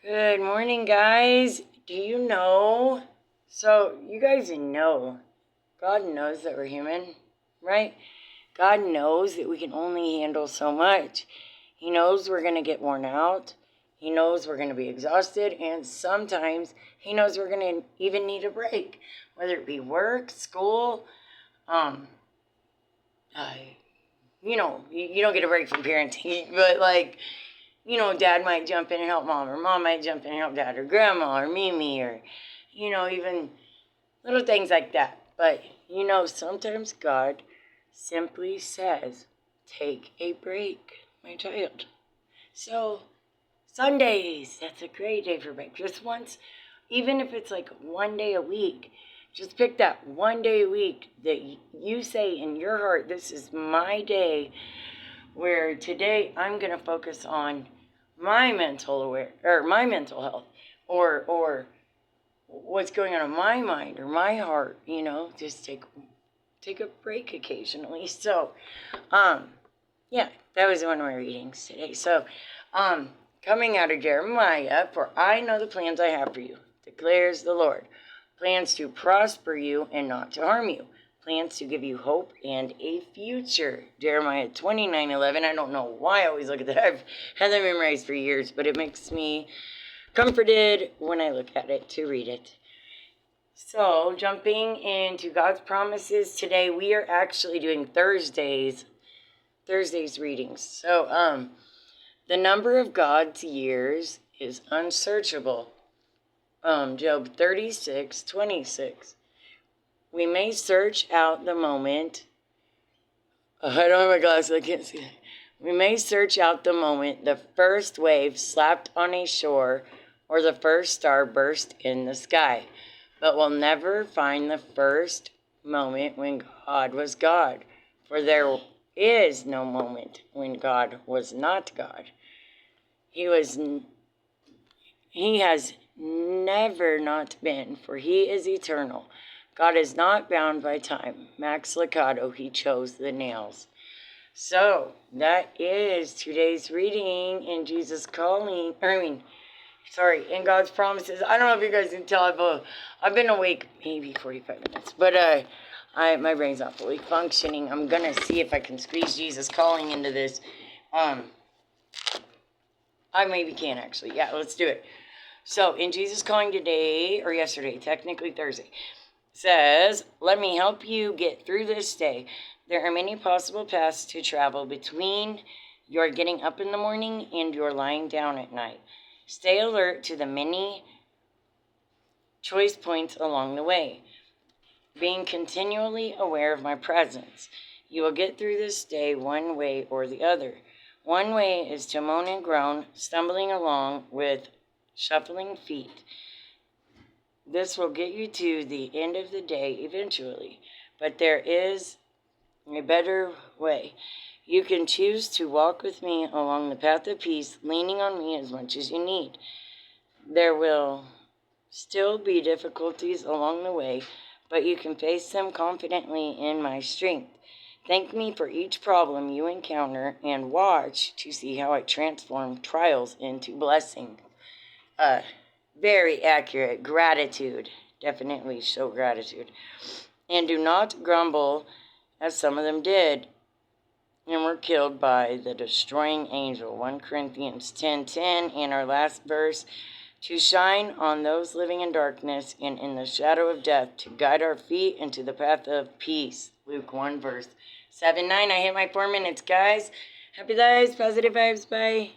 Good morning, guys. Do you know? So, you guys know, God knows that we're human, right? God knows that we can only handle so much. He knows we're going to get worn out. He knows we're going to be exhausted. And sometimes He knows we're going to even need a break, whether it be work, school, um, you don't get a break from parenting, but Dad might jump in and help Mom, or Mom might jump in and help Dad, or Grandma, or Mimi, or, even little things like that. But, sometimes God simply says, take a break, my child. So, Sundays, that's a great day for break. Just once, even if it's like one day a week, just pick that one day a week that you say in your heart, this is my day where today I'm going to focus on my mental health, or what's going on in my mind or my heart. Just take a break occasionally. So, yeah, that was one of my readings today. So, coming out of Jeremiah, for I know the plans I have for you, declares the Lord, plans to prosper you and not to harm you, plans to give you hope and a future. Jeremiah 29:11. I don't know why I always look at that. I've had that memorized for years, but it makes me comforted when I look at it to read it. So, jumping into God's promises today, we are actually doing Thursday's readings. So, the number of God's years is unsearchable. Job 36:26. We may search out the moment. I don't have my glasses, I can't see. We may search out the moment the first wave slapped on a shore or the first star burst in the sky, but we'll never find the first moment when God was God, for there is no moment when God was not God. He has never not been, for He is eternal. God is not bound by time. Max Lucado, He chose the nails. So, that is today's reading in in God's promises. I don't know if you guys can tell, I've been awake maybe 45 minutes, but my brain's not fully functioning. I'm going to see if I can squeeze Jesus calling into this. I maybe can, actually. Yeah, let's do it. So, in Jesus Calling today, or yesterday, technically Thursday, says, let me help you get through this day. There are many possible paths to travel between your getting up in the morning and your lying down at night. Stay alert to the many choice points along the way, being continually aware of my presence. You will get through this day one way or the other. One way is to moan and groan, stumbling along with shuffling feet. This will get you to the end of the day eventually, but there is a better way. You can choose to walk with me along the path of peace, leaning on me as much as you need. There will still be difficulties along the way, but you can face them confidently in my strength. Thank me for each problem you encounter and watch to see how I transform trials into blessing. Very accurate. Gratitude. Definitely show gratitude. And do not grumble, as some of them did, and were killed by the destroying angel. 1 Corinthians 10:10, and our last verse, to shine on those living in darkness and in the shadow of death, to guide our feet into the path of peace. Luke 1 verse 7-9. I hit my 4 minutes, guys. Happy lives, positive vibes, bye.